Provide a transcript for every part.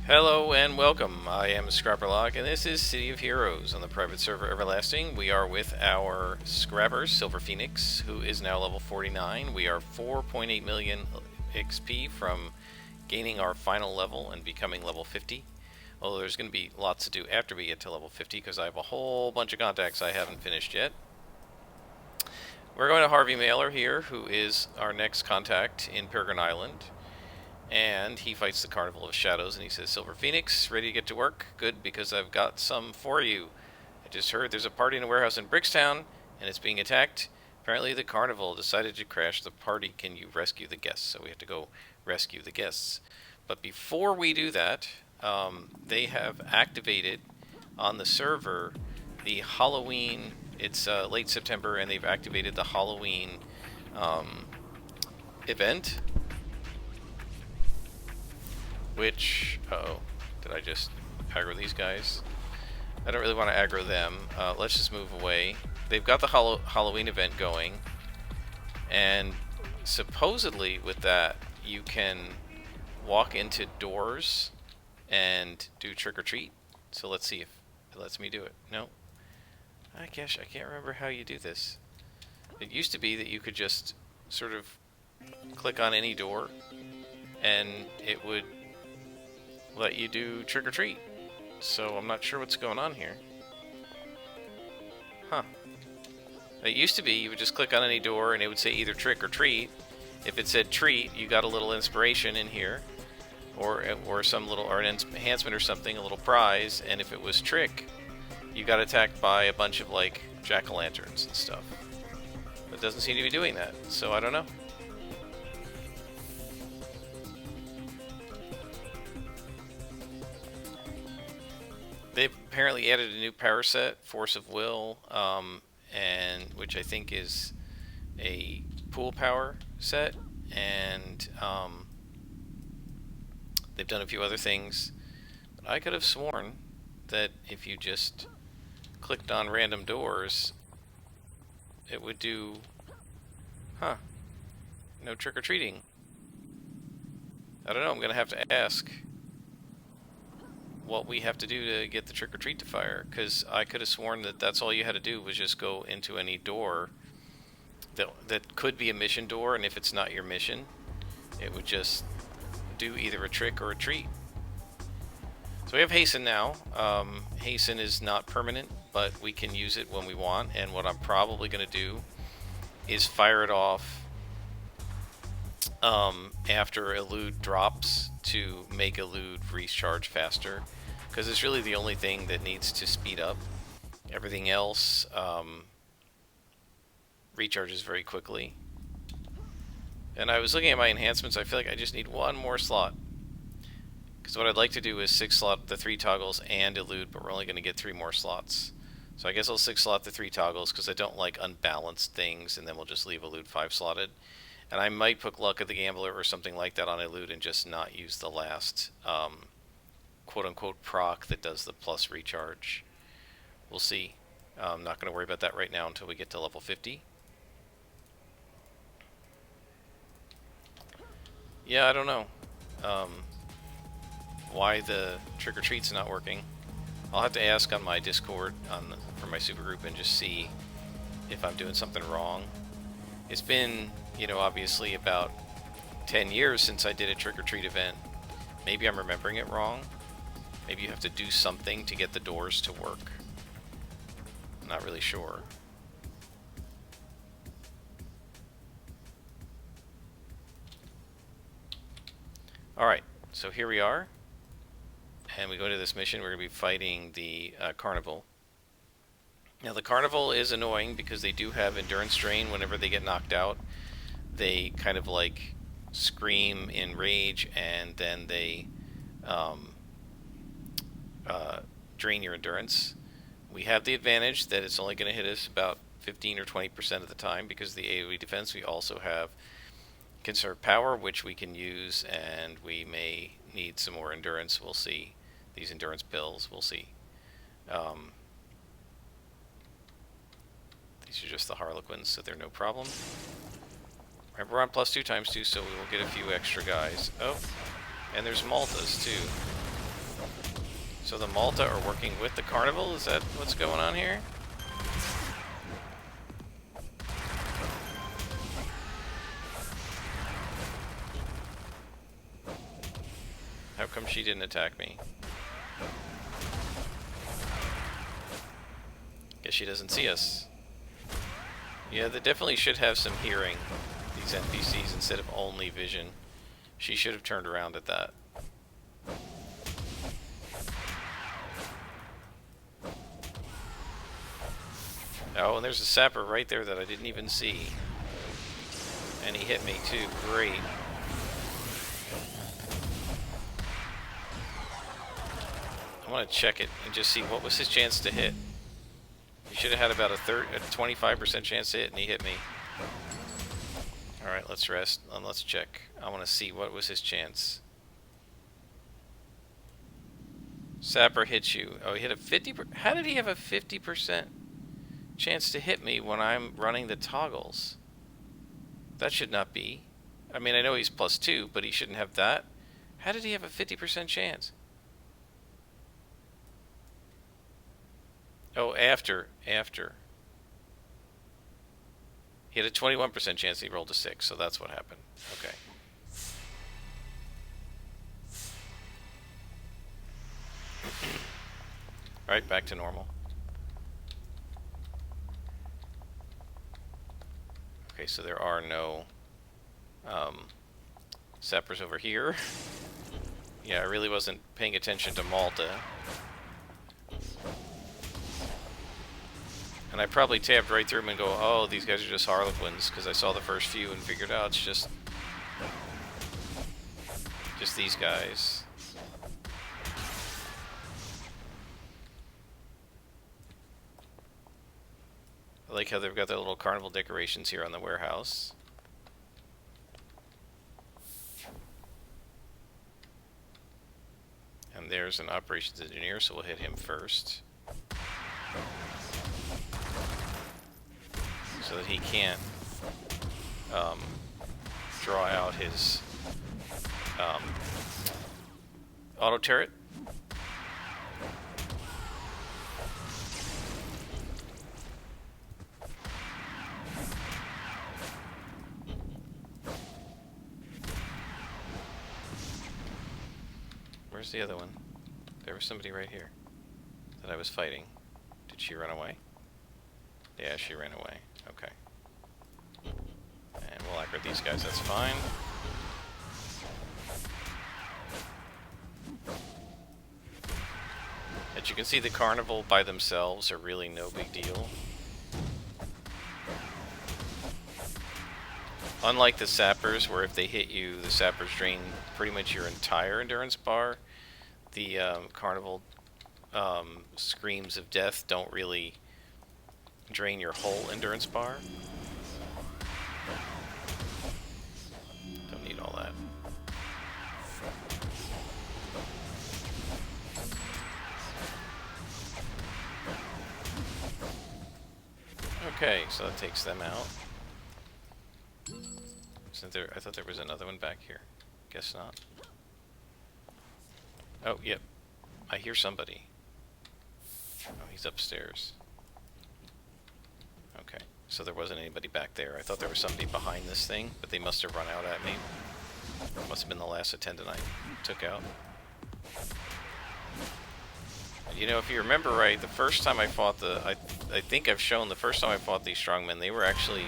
Hello and welcome. I am Scrapperlock, and this is City of Heroes on the private server Everlasting. We are with our Scrapper, Silver Phoenix, who is now level 49. We are 4.8 million XP from gaining our final level and becoming level 50. Although there's going to be lots to do after we get to level 50, because I have a whole bunch of contacts I haven't finished yet. We're going to Harvey Mailer here, who is our next contact in Peregrine Island. And he fights the Carnival of Shadows, and he says, Silver Phoenix, ready to get to work? Good, because I've got some for you. I just heard there's a party in a warehouse in Brickstown, and it's being attacked. Apparently the Carnival decided to crash the party. Can you rescue the guests? So we have to go rescue the guests. But before we do that, they have activated on the server the Halloween. It's late September, and they've activated the Halloween event. Which, did I just aggro these guys? I don't really want to aggro them. Let's just move away. They've got the Halloween event going, and supposedly with that, you can walk into doors and do trick-or-treat. So let's see if it lets me do it. No. I guess I can't remember how you do this. It used to be that you could just sort of click on any door, and it would let you do trick-or-treat. So I'm not sure what's going on here. Huh. It used to be you would just click on any door and it would say either trick or treat. If it said treat, you got a little inspiration in here, or some little, or an enhancement or something, a little prize. And if it was trick, you got attacked by a bunch of like jack-o'-lanterns and stuff. But it doesn't seem to be doing that, so I don't know. They've apparently added a new power set, Force of Will, and which I think is a pool power set, and they've done a few other things. But I could have sworn that if you just clicked on random doors, it would do, no trick-or-treating. I don't know, I'm going to have to ask what we have to do to get the trick-or-treat to fire, because I could have sworn that that's all you had to do was just go into any door that could be a mission door, and if it's not your mission, it would just do either a trick or a treat. So we have Hasten now. Hasten is not permanent, but we can use it when we want, and what I'm probably going to do is fire it off after Elude drops to make Elude recharge faster, because it's really the only thing that needs to speed up. Everything else recharges very quickly. And I was looking at my enhancements. I feel like I just need one more slot, because what I'd like to do is 6 slot the 3 toggles and Elude, but we're only going to get 3 more slots. So I guess I'll 6 slot the 3 toggles, because I don't like unbalanced things, and then we'll just leave Elude 5 slotted. And I might put Luck of the Gambler or something like that on Elude and just not use the last quote-unquote proc that does the plus recharge. We'll see. I'm not going to worry about that right now until we get to level 50. Yeah, I don't know why the trick-or-treat's not working. I'll have to ask on my Discord for my supergroup and just see if I'm doing something wrong. It's been, obviously about 10 years since I did a trick-or-treat event. Maybe I'm remembering it wrong. Maybe you have to do something to get the doors to work. I'm not really sure. Alright, so here we are. And we go to this mission. We're going to be fighting the Carnival. Now the Carnival is annoying because they do have endurance drain whenever they get knocked out. They kind of like scream in rage, and then they drain your endurance. We have the advantage that it's only going to hit us about 15 or 20% of the time because of the AoE defense. We also have Conserve Power, which we can use, and we may need some more endurance. We'll see. These endurance pills, we'll see. These are just the Harlequins, so they're no problem. Remember, we're on +2 × 2, so we will get a few extra guys. Oh, and there's Maltas, too. So the Malta are working with the Carnival? Is that what's going on here? How come she didn't attack me? Guess she doesn't see us. Yeah, they definitely should have some hearing, these NPCs, instead of only vision. She should have turned around at that. Oh, and there's a sapper right there that I didn't even see. And he hit me too. Great. I want to check it and just see what was his chance to hit. He should have had about a 25% chance to hit, and he hit me. Alright, let's rest and let's check. I want to see what was his chance. Sapper hits you. Oh, he hit a 50%. How did he have a 50% chance to hit me when I'm running the toggles? That should not be. I mean, I know he's +2, but he shouldn't have that. How did he have a 50% chance? Oh, after. He had a 21% chance, he rolled a 6, so that's what happened. Okay. Alright, back to normal. Okay, so there are no sappers over here. Yeah, I really wasn't paying attention to Malta. And I probably tabbed right through them and go, oh, these guys are just Harlequins, because I saw the first few and figured out it's just these guys. I like how they've got their little carnival decorations here on the warehouse. And there's an operations engineer, so we'll hit him first. So that he can't draw out his auto turret. Where's the other one? There was somebody right here that I was fighting. Did she run away? Yeah, she ran away. Okay. And we'll aggro these guys, that's fine. As you can see, the Carnival by themselves are really no big deal. Unlike the Sappers, where if they hit you, the Sappers drain pretty much your entire endurance bar, the Carnival screams of death don't really drain your whole endurance bar. Don't need all that. Okay, so that takes them out. Isn't there? I thought there was another one back here. Guess not. Oh, yep. I hear somebody. Oh, he's upstairs. Okay, so there wasn't anybody back there. I thought there was somebody behind this thing, but they must have run out at me. Must have been the last attendant I took out. You know, if you remember right, the first time I fought I think I've shown the first time I fought these strongmen, they were actually,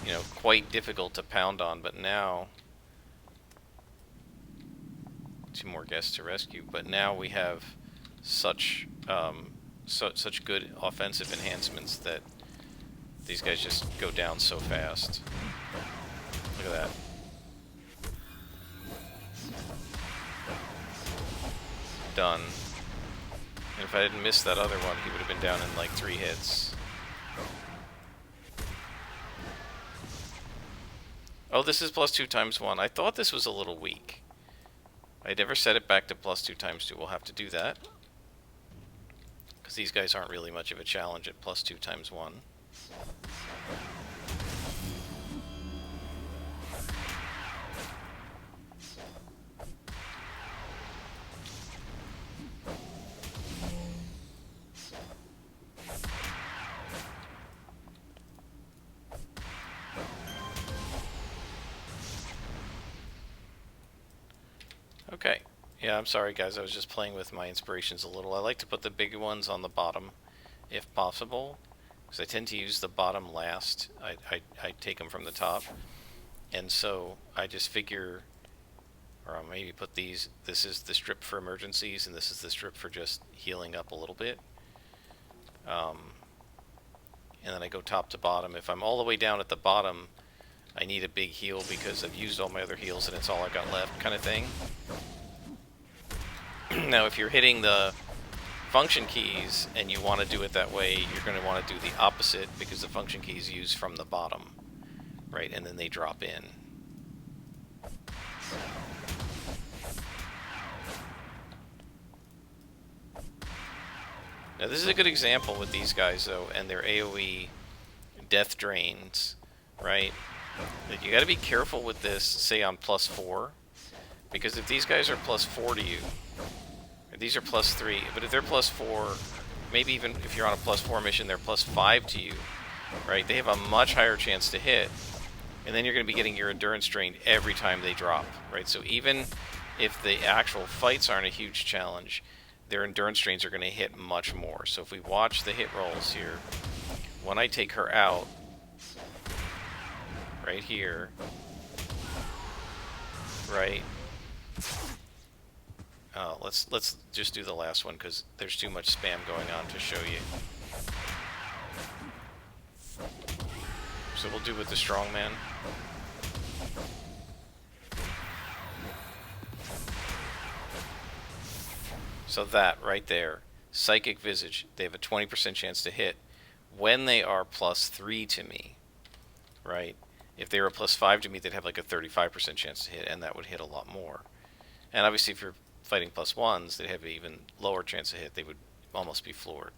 you know, quite difficult to pound on, but now, 2 more guests to rescue, but now we have such such good offensive enhancements that these guys just go down so fast. Look at that. Done. And if I hadn't missed that other one, he would have been down in like 3 hits. Oh, this is +2 × 1. I thought this was a little weak. I never set it back to +2 × 2. We'll have to do that. Because these guys aren't really much of a challenge at +2 × 1. Okay. Yeah, I'm sorry guys, I was just playing with my inspirations a little. I like to put the big ones on the bottom if possible, because I tend to use the bottom last. I take them from the top. And so I just figure, or I'll maybe put these, this is the strip for emergencies and this is the strip for just healing up a little bit. And then I go top to bottom. If I'm all the way down at the bottom, I need a big heal because I've used all my other heals and it's all I got left, kind of thing. Now if you're hitting the function keys and you want to do it that way, you're going to want to do the opposite, because the function keys use from the bottom, right, and then they drop in. Now this is a good example with these guys though, and their AoE death drains, right? Like, you got to be careful with this, say on +4, because if these guys are +4 to you, or these are +3, but if they're +4, maybe even if you're on a +4 mission, they're +5 to you, right? They have a much higher chance to hit, and then you're going to be getting your endurance drained every time they drop, right? So even if the actual fights aren't a huge challenge, their endurance drains are going to hit much more. So if we watch the hit rolls here, when I take her out, right here, right? Let's just do the last one because there's too much spam going on to show you. So we'll do with the strongman. So that right there, Psychic Visage, they have a 20% chance to hit when they are +3 to me, right? If they were a +5 to me, they'd have like a 35% chance to hit, and that would hit a lot more. And obviously if you're fighting +1s, they'd have an even lower chance to hit. They would almost be floored.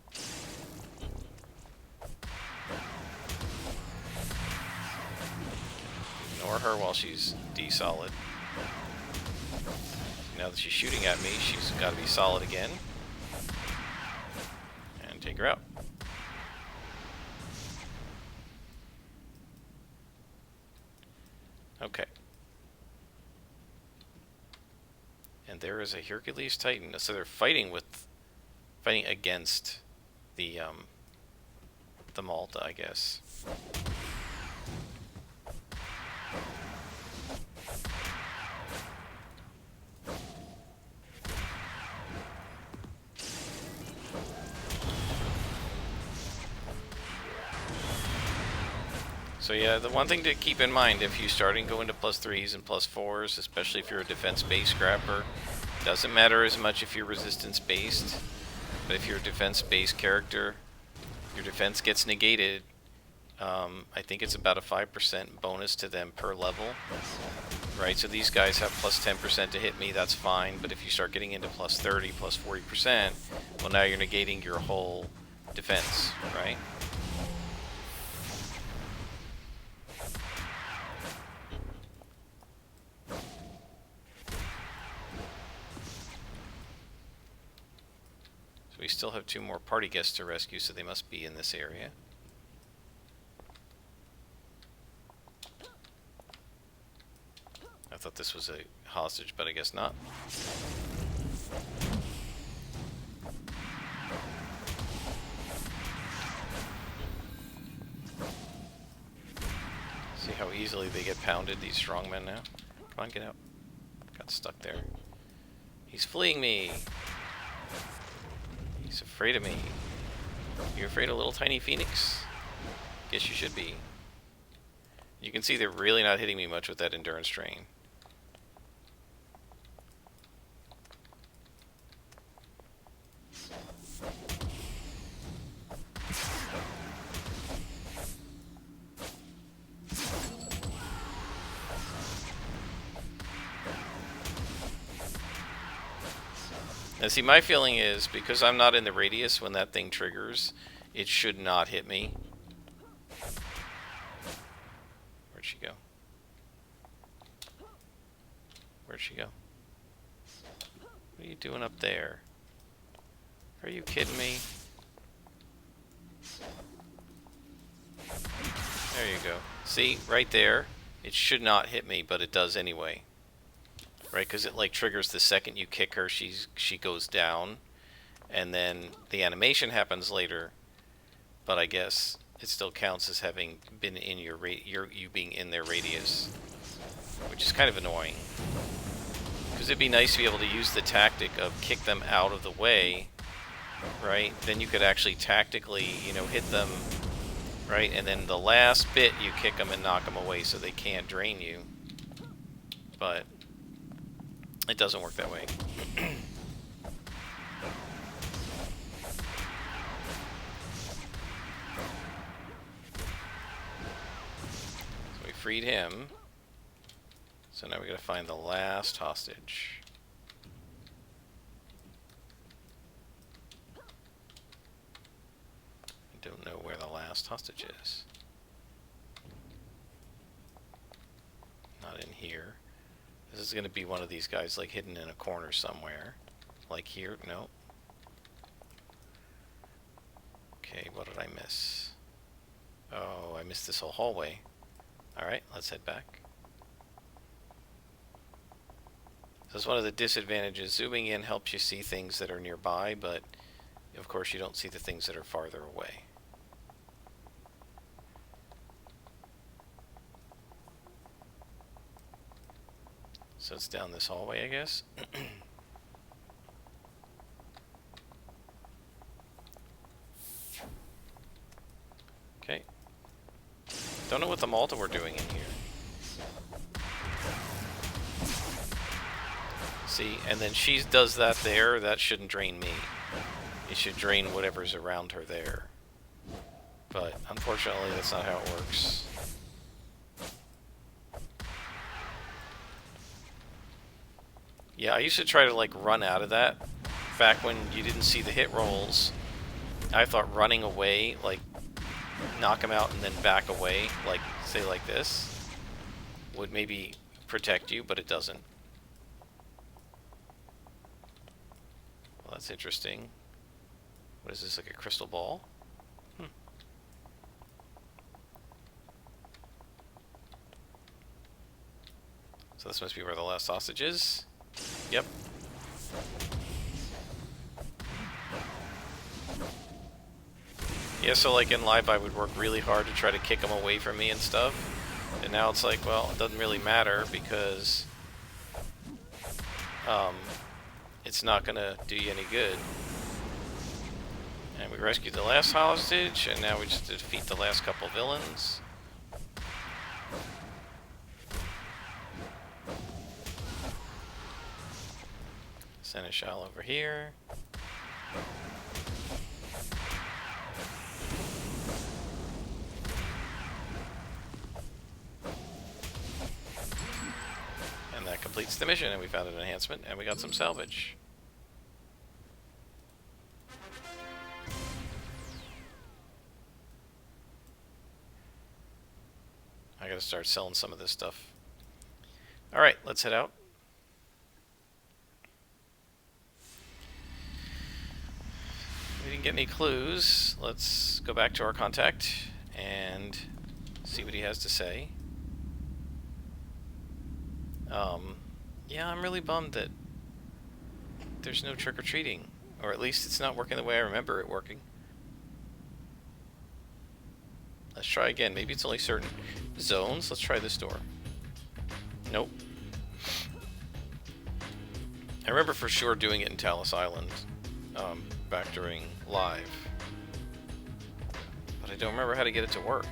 Ignore her while she's D-solid. Now that she's shooting at me, she's got to be solid again. And take her out. Okay. And there is a Hercules Titan. So they're fighting against the Malta, I guess. So yeah, the one thing to keep in mind if you starting to go into +3s and +4s, especially if you're a defense-based scrapper, doesn't matter as much if you're resistance-based, but if you're a defense-based character, your defense gets negated. I think it's about a 5% bonus to them per level, right? So these guys have +10% to hit me, that's fine, but if you start getting into +30, +40%, well now you're negating your whole defense, right? We still have 2 more party guests to rescue, so they must be in this area. I thought this was a hostage, but I guess not. See how easily they get pounded, these strongmen now? Come on, get out. Got stuck there. He's fleeing me! He's afraid of me. You afraid of little tiny Phoenix? Guess you should be. You can see they're really not hitting me much with that endurance drain. Now see, my feeling is, because I'm not in the radius when that thing triggers, it should not hit me. Where'd she go? Where'd she go? What are you doing up there? Are you kidding me? There you go. See, right there, it should not hit me, but it does anyway. right? Because it like triggers the second you kick her, she goes down, and then the animation happens later. But I guess it still counts as having been in you being in their radius, which is kind of annoying. Because it'd be nice to be able to use the tactic of kick them out of the way, right? Then you could actually tactically, you know, hit them, right? And then the last bit you kick them and knock them away so they can't drain you. But it doesn't work that way. So we freed him. So now we gotta find the last hostage. I don't know where the last hostage is. Not in here. This is gonna be one of these guys like hidden in a corner somewhere. Like here? No. Okay, what did I miss? Oh, I missed this whole hallway. Alright, let's head back. So that's one of the disadvantages. Zooming in helps you see things that are nearby, but of course you don't see the things that are farther away. So it's down this hallway, I guess. Okay. Don't know what the Malta we're doing in here. See, and then she does that there. That shouldn't drain me. It should drain whatever's around her there. But unfortunately, that's not how it works. Yeah, I used to try to like run out of that back when you didn't see the hit rolls. I thought running away, like knock him out and then back away, like say like this, would maybe protect you, but it doesn't. Well, that's interesting. What is this, like a crystal ball? So this must be where the last sausage is. Yep. Yeah, so like in live I would work really hard to try to kick them away from me and stuff. And now it's like, well, it doesn't really matter because it's not gonna do you any good. And we rescued the last hostage, and now we just defeat the last couple villains. Seneschal over here. And that completes the mission, and we found an enhancement, and we got some salvage. I gotta start selling some of this stuff. Alright, let's head out. We didn't get any clues. Let's go back to our contact and see what he has to say. Yeah, I'm really bummed that there's no trick-or-treating. Or at least it's not working the way I remember it working. Let's try again. Maybe it's only certain zones. Let's try this door. Nope. I remember for sure doing it in Talos Island back during live. But I don't remember how to get it to work.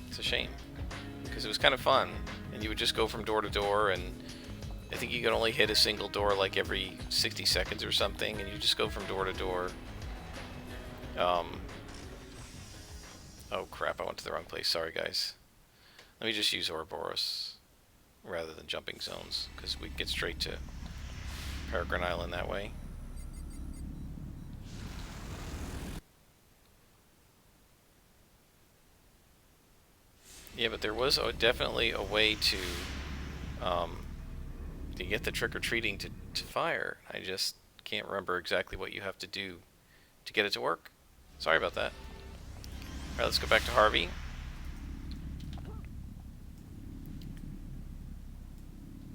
It's a shame. Because it was kind of fun. And you would just go from door to door, and I think you could only hit a single door like every 60 seconds or something, and you just go from door to door. Oh crap, I went to the wrong place. Sorry guys. Let me just use Ouroboros rather than jumping zones, because we can get straight to Peregrine Island that way. Yeah, but there was definitely a way to get the trick-or-treating to fire. I just can't remember exactly what you have to do to get it to work. Sorry about that. Alright, let's go back to Harvey.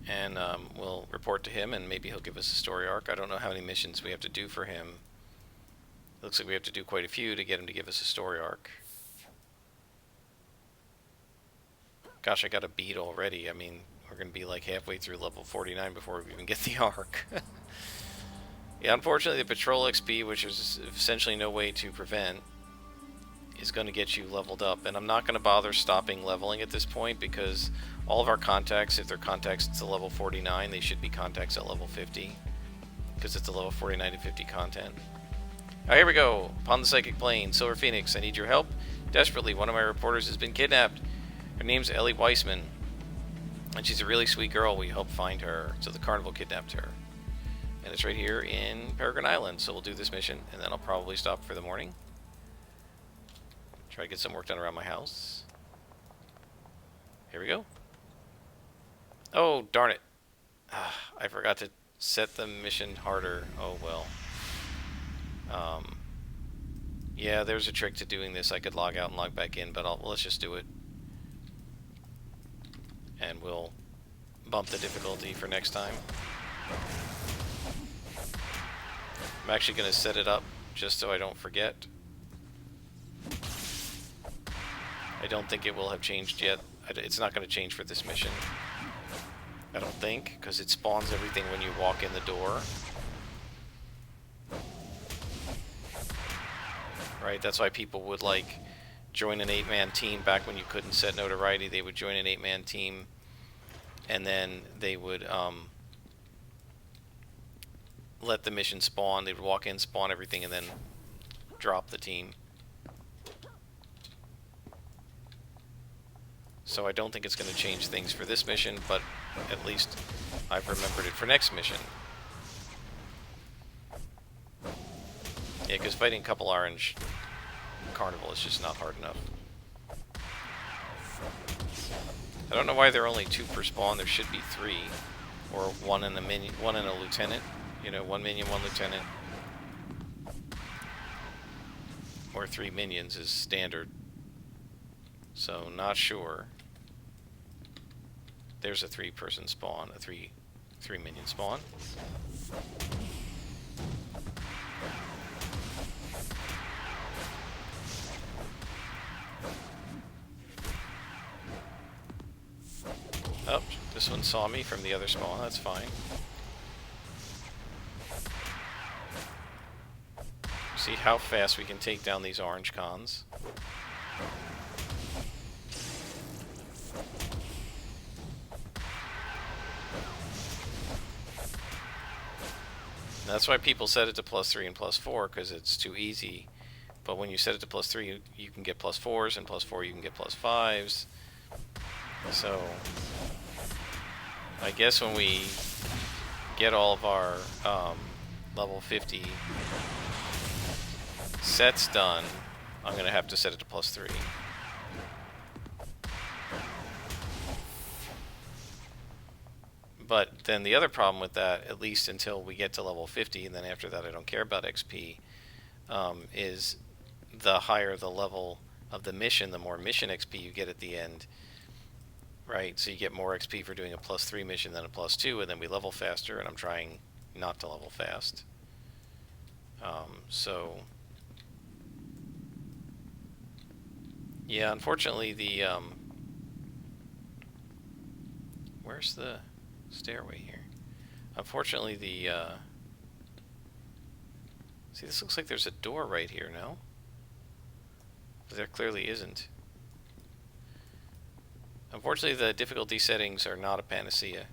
and we'll report to him, and maybe he'll give us a story arc. I don't know how many missions we have to do for him. It looks like we have to do quite a few to get him to give us a story arc. Gosh, I got a beat already. I mean, we're going to be like halfway through level 49 before we even get the arc. Yeah, unfortunately, the patrol XP, which is essentially no way to prevent, is going to get you leveled up. And I'm not going to bother stopping leveling at this point, because all of our contacts, if they're contacts to level 49, they should be contacts at level 50, because it's a level 49 to 50 content. Alright, here we go. Upon the Psychic Plane, Silver Phoenix, I need your help. Desperately, one of my reporters has been kidnapped. Her name's Ellie Weissman, and she's a really sweet girl. We hope find her. So the Carnival kidnapped her. And it's right here in Peregrine Island, so we'll do this mission, and then I'll probably stop for the morning. Try to get some work done around my house. Here we go. Oh, darn it. I forgot to set the mission harder. Oh, well. Yeah, there's a trick to doing this. I could log out and log back in, but let's just do it. And we'll bump the difficulty for next time. I'm actually going to set it up just so I don't forget. I don't think it will have changed yet. It's not going to change for this mission. I don't think, because it spawns everything when you walk in the door. Right, that's why people would like join an 8-man team. Back when you couldn't set notoriety, they would join an 8-man team, and then they would let the mission spawn. They would walk in, spawn everything, and then drop the team. So I don't think it's going to change things for this mission, but at least I've remembered it for next mission. Yeah, because fighting Couple Orange Carnival is just not hard enough. I don't know why there are only 2 per spawn. There should be 3, or 1 and a minion, 1 and a lieutenant. You know, 1 minion, 1 lieutenant, or 3 minions is standard. So not sure. There's a 3-person spawn, a 3 minion spawn. Oh, this one saw me from the other spawn. That's fine. See how fast we can take down these orange cons. And that's why people set it to +3 and +4, because it's too easy. But when you set it to +3, you can get +4s, and +4 you can get +5s. So I guess when we get all of our level 50 sets done, I'm going to have to set it to +3. But then the other problem with that, at least until we get to level 50, and then after that I don't care about XP, is the higher the level of the mission, the more mission XP you get at the end. Right, so you get more XP for doing a +3 mission than a +2, and then we level faster, and I'm trying not to level fast. So yeah, unfortunately the where's the stairway here? Unfortunately the see, this looks like there's a door right here, no? But there clearly isn't. Unfortunately, the difficulty settings are not a panacea.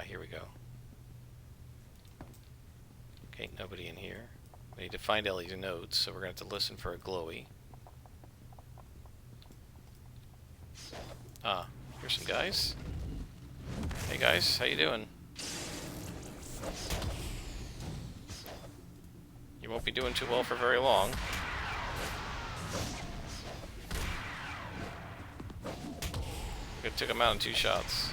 Here we go. Okay, nobody in here. We need to find Ellie's notes, so we're going to have to listen for a glowy. Ah, here's some guys. Hey guys, how you doing? You won't be doing too well for very long. We took him out in 2 shots.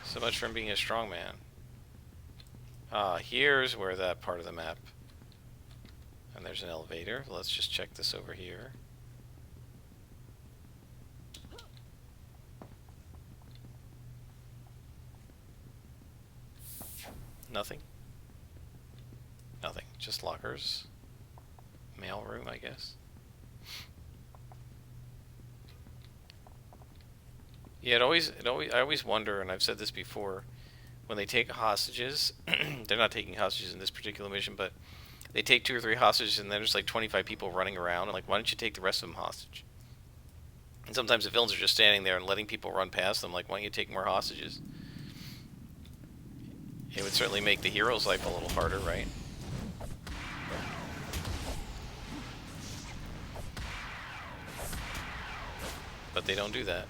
So much for him being a strong man. Ah, here's where that part of the map. And there's an elevator. Let's just check this over here. Nothing? Nothing. Just lockers. Mail room, I guess. Yeah, I always wonder, and I've said this before, when they take hostages, they're not taking hostages in this particular mission, but they take 2 or 3 hostages, and then there's like 25 people running around, and like, why don't you take the rest of them hostage? And sometimes the villains are just standing there and letting people run past them, like, why don't you take more hostages? It would certainly make the hero's life a little harder, right? But they don't do that.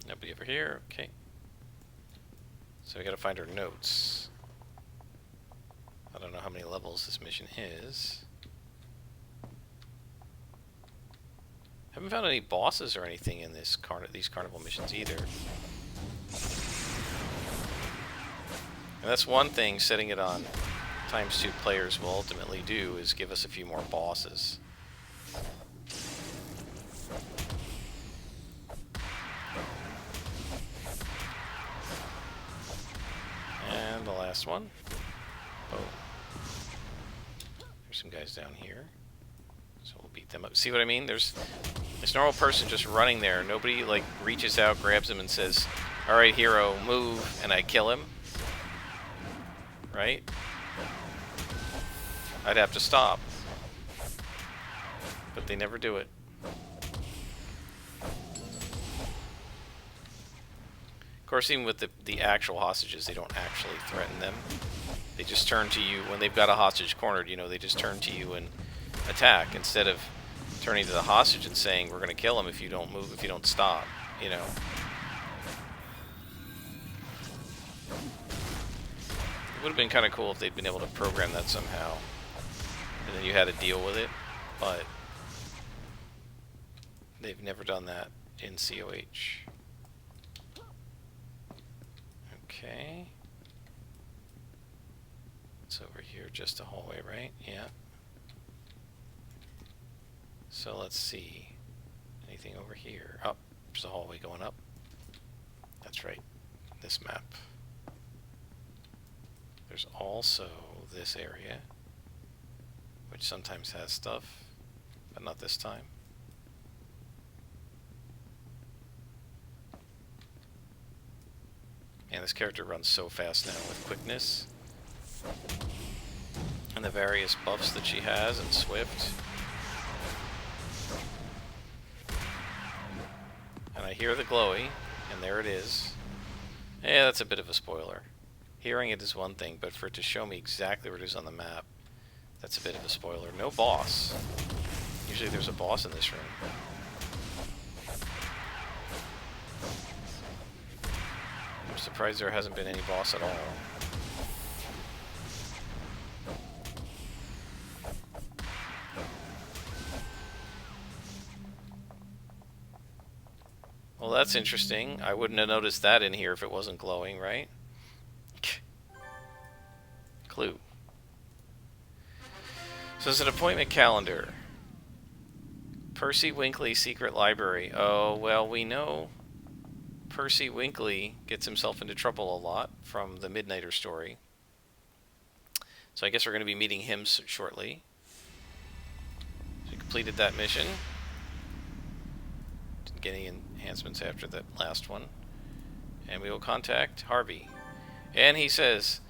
Nobody over here. Okay. So we gotta find our notes. I don't know how many levels this mission is. Haven't found any bosses or anything in this these carnival missions either. And that's one thing setting it on ×2 players will ultimately do, is give us a few more bosses. And the last one. Oh. There's some guys down here. So we'll beat them up. See what I mean? There's this normal person just running there. Nobody like reaches out, grabs him, and says, "Alright, hero, move," and I kill him. Right? I'd have to stop. But they never do it. Of course, even with the actual hostages, they don't actually threaten them. They just turn to you when they've got a hostage cornered, you know, they just turn to you and attack instead of turning to the hostage and saying, "We're going to kill him if you don't move, if you don't stop," you know. It would have been kind of cool if they'd been able to program that somehow, and then you had to deal with it, but they've never done that in COH. Okay. It's over here, just a hallway, right? Yeah. So let's see. Anything over here? Oh, there's a hallway going up. That's right. This map. There's also this area, which sometimes has stuff, but not this time. And this character runs so fast now with quickness. And the various buffs that she has, and swift. And I hear the glowy, and there it is. Yeah, that's a bit of a spoiler. Hearing it is one thing, but for it to show me exactly where it is on the map, that's a bit of a spoiler. No boss. Usually there's a boss in this room. I'm surprised there hasn't been any boss at all. Well, that's interesting. I wouldn't have noticed that in here if it wasn't glowing, right? Clue. So it's an appointment calendar. Percy Winkley Secret Library. Oh, well, we know Percy Winkley gets himself into trouble a lot from the Midnighter story. So I guess we're going to be meeting him shortly. So we completed that mission. Didn't get any enhancements after that last one. And we will contact Harvey. And he says,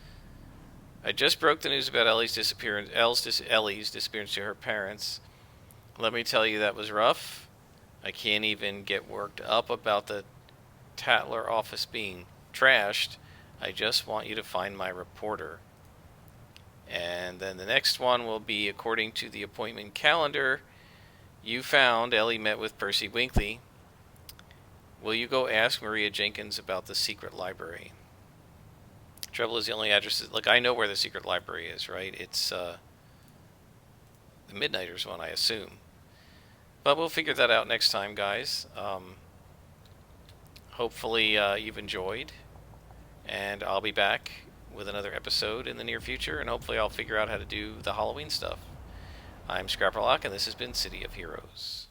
"I just broke the news about Ellie's disappearance to her parents. Let me tell you, that was rough. I can't even get worked up about the Tatler office being trashed. I just want you to find my reporter." And then the next one will be, according to the appointment calendar you found, Ellie met with Percy Winkley. Will you go ask Maria Jenkins about the secret library? Trouble is, the only address is, like, I know where the secret library is, right? It's the Midnighters one, I assume. But we'll figure that out next time, guys. Hopefully you've enjoyed, and I'll be back with another episode in the near future, and hopefully I'll figure out how to do the Halloween stuff. I'm Scrapperlock, and this has been City of Heroes.